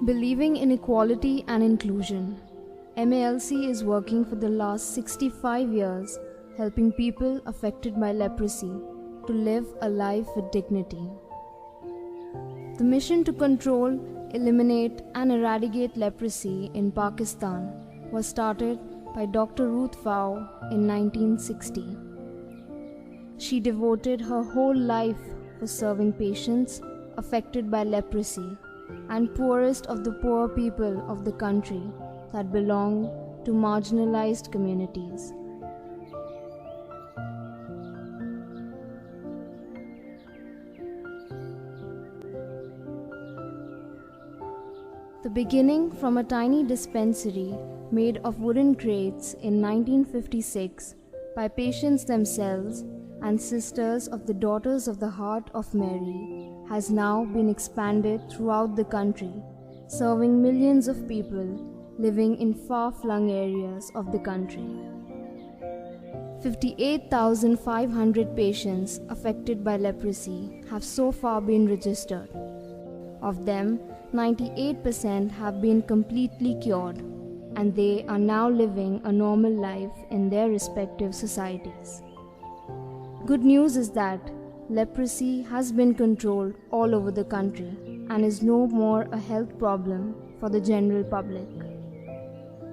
Believing in equality and inclusion, MALC is working for the last 65 years helping people affected by leprosy to live a life with dignity. The mission to control, eliminate and eradicate leprosy in Pakistan was started by Dr. Ruth Vow in 1960. She devoted her whole life for serving patients affected by leprosy and poorest of the poor people of the country that belong to marginalized communities. The beginning from a tiny dispensary made of wooden crates in 1956 by patients themselves and sisters of the Daughters of the Heart of Mary has now been expanded throughout the country, serving millions of people living in far-flung areas of the country. 58,500 patients affected by leprosy have so far been registered. Of them, 98% have been completely cured, and they are now living a normal life in their respective societies. Good news is that leprosy has been controlled all over the country and is no more a health problem for the general public.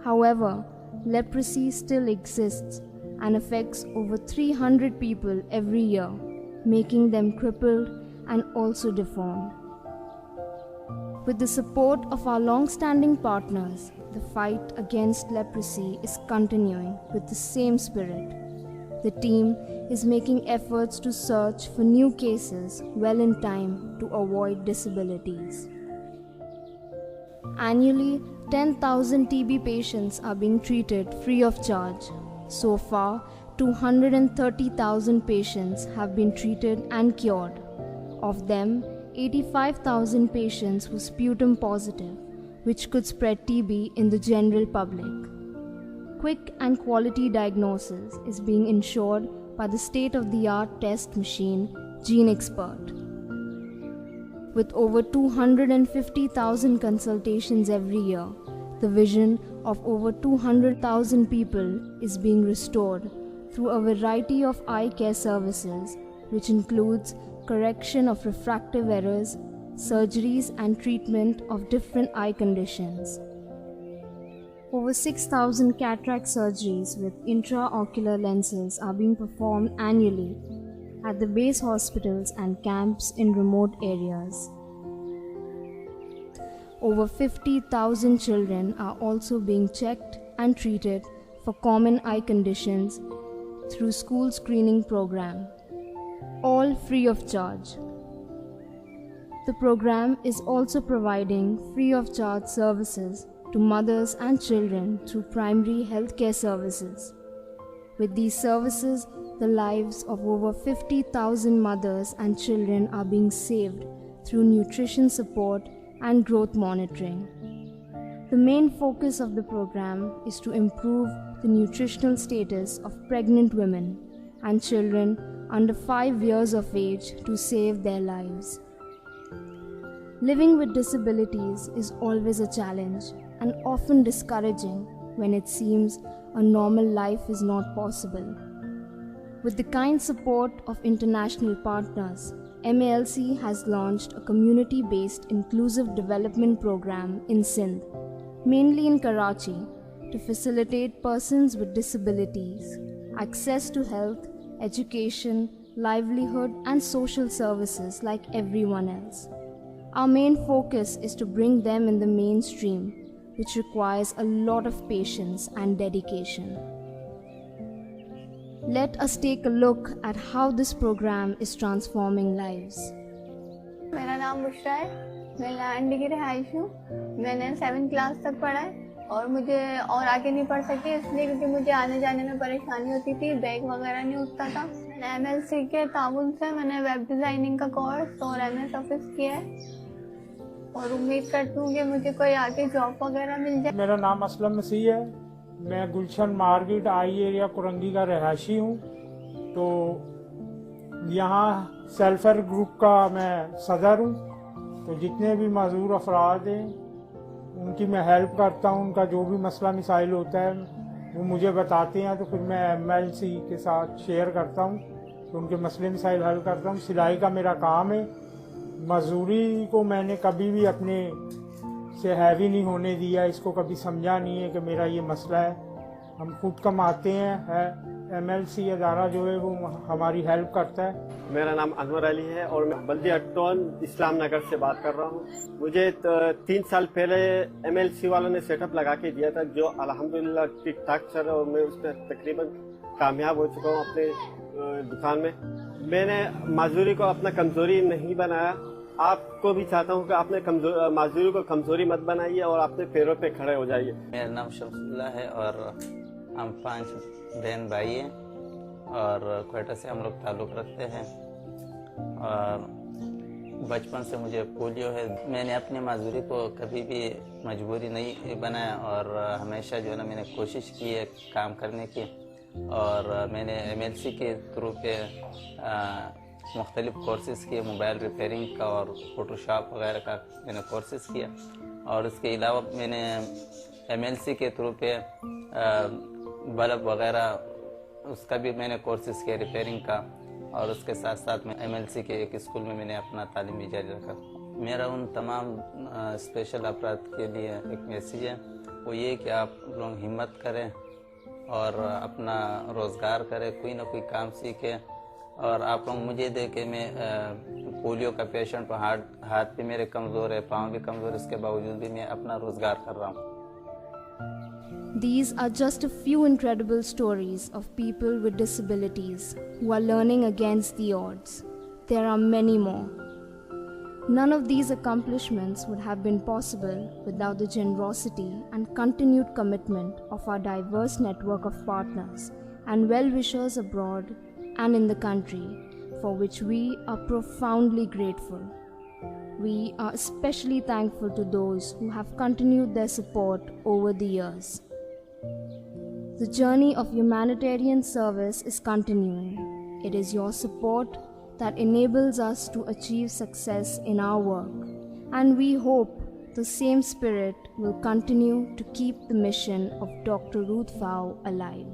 However, leprosy still exists and affects over 300 people every year, making them crippled and also deformed. With the support of our long-standing partners, the fight against leprosy is continuing with the same spirit. The team is making efforts to search for new cases well in time to avoid disabilities. Annually, 10,000 TB patients are being treated free of charge. So far, 230,000 patients have been treated and cured. Of them, 85,000 patients were sputum positive, which could spread TB in the general public. Quick and quality diagnosis is being ensured by the state-of-the-art test machine, GeneXpert. With over 250,000 consultations every year, the vision of over 200,000 people is being restored through a variety of eye care services, which includes correction of refractive errors, surgeries and treatment of different eye conditions. Over 6,000 cataract surgeries with intraocular lenses are being performed annually at the base hospitals and camps in remote areas. Over 50,000 children are also being checked and treated for common eye conditions through school screening program, all free of charge. The program is also providing free of charge services to mothers and children through primary healthcare services. With these services, the lives of over 50,000 mothers and children are being saved through nutrition support and growth monitoring. The main focus of the program is to improve the nutritional status of pregnant women and children under 5 years of age to save their lives. Living with disabilities is always a challenge and often discouraging when it seems a normal life is not possible. With the kind support of international partners, MALC has launched a community-based inclusive development program in Sindh, mainly in Karachi, to facilitate persons with disabilities access to health, education, livelihood and social services like everyone else. Our main focus is to bring them in the mainstream, which requires a lot of patience and dedication. Let us take a look at how this program is transforming lives. मेरा नाम बुशरा है, मैं land की रहायश हूँ। मैंने 7th class तक पढ़ा है और मुझे और आगे नहीं पढ़ सकी इसलिए क्योंकि मुझे आने जाने में परेशानी होती थी, बैग वगैरह नहीं उठता था। मैंने MLC के ताउन से मैंने वेब डिज़ाइनिंग का कोर्स और MS ऑफिस किया है और उम्मीद करती हूँ कि मुझे कोई आगे जॉब वगैरह मिल जाए। मेरा नाम असलम मसीह है, मैं गुलशन मार्केट आई एरिया कुरंगी का रहायशी हूँ। तो यहाँ सेल्फ हेल्प ग्रुप का मैं सदर हूँ। तो जितने भी मजदूर अफराद हैं उनकी मैं हेल्प करता हूँ। उनका जो भी मसला मिसाइल होता है वो मुझे बताते हैं, तो फिर मैं MLC के साथ शेयर करता हूँ, तो उनके मसले मिसाइल हल करता हूँ। सिलाई का मेरा काम है। मजदूरी को मैंने कभी भी अपने से हैवी नहीं होने दिया, इसको कभी समझा नहीं है कि मेरा ये मसला है। हम खुद कमाते हैं। MLC अदारा जो है वो हमारी हेल्प करता है। मेरा नाम अनवर अली है और मैं बल्दिया टाउन इस्लाम नगर से बात कर रहा हूँ। मुझे 3 साल पहले MLC वालों ने सेटअप लगा के दिया था, जो अल्हम्दुलिल्लाह ठीक ठाक चल रहा है और मैं उसमें तकरीबन कामयाब हो चुका हूँ अपने दुकान में। मैंने मजदूरी को अपना कमजोरी नहीं बनाया। आपको भी चाहता हूँ कि आपने मजदूरी को कमजोरी मत बनाइए और अपने पैरों पे खड़े हो जाइए। मेरा नाम शमसुल्लाह है और हम 5 बहन भाई हैं और क्वेटा से हम लोग ताल्लुक़ रखते हैं। और बचपन से मुझे पोलियो है। मैंने अपनी मजदूरी को कभी भी मजबूरी नहीं बनाया और हमेशा जो है ना मैंने कोशिश की है काम करने की। और मैंने MLC के थ्रू पे मुख्तलिफ कोर्सेज़ किए, मोबाइल रिपेयरिंग का और फ़ोटोशॉप वगैरह का मैंने कोर्सेज़ किया। और इसके अलावा मैंने MLC के थ्रू पे बल्ब वगैरह उसका भी मैंने कोर्सेज़ किया रिपेयरिंग का। और उसके साथ साथ में MLC के एक स्कूल में मैंने अपना तालीम भी जारी रखा। मेरा उन तमाम स्पेशल अफराद के लिए एक मैसेज है, वो ये कि आप लोग हिम्मत करें और अपना रोज़गार करें, कोई ना कोई काम सीखें। और आप लोग मुझे देखें, मैं पोलियो का पेशेंट हूँ, हाथ भी मेरे कमज़ोर है, पाँव भी कमज़ोर है, इसके बावजूद भी मैं अपना रोज़गार कर रहा हूँ। These are just a few incredible stories of people with disabilities who are learning against the odds. There are many more. None of these accomplishments would have been possible without the generosity and continued commitment of our diverse network of partners and well-wishers abroad and in the country, for which we are profoundly grateful. We are especially thankful to those who have continued their support over the years. The journey of humanitarian service is continuing. It is your support that enables us to achieve success in our work, and we hope the same spirit will continue to keep the mission of Dr. Ruth Pfau alive.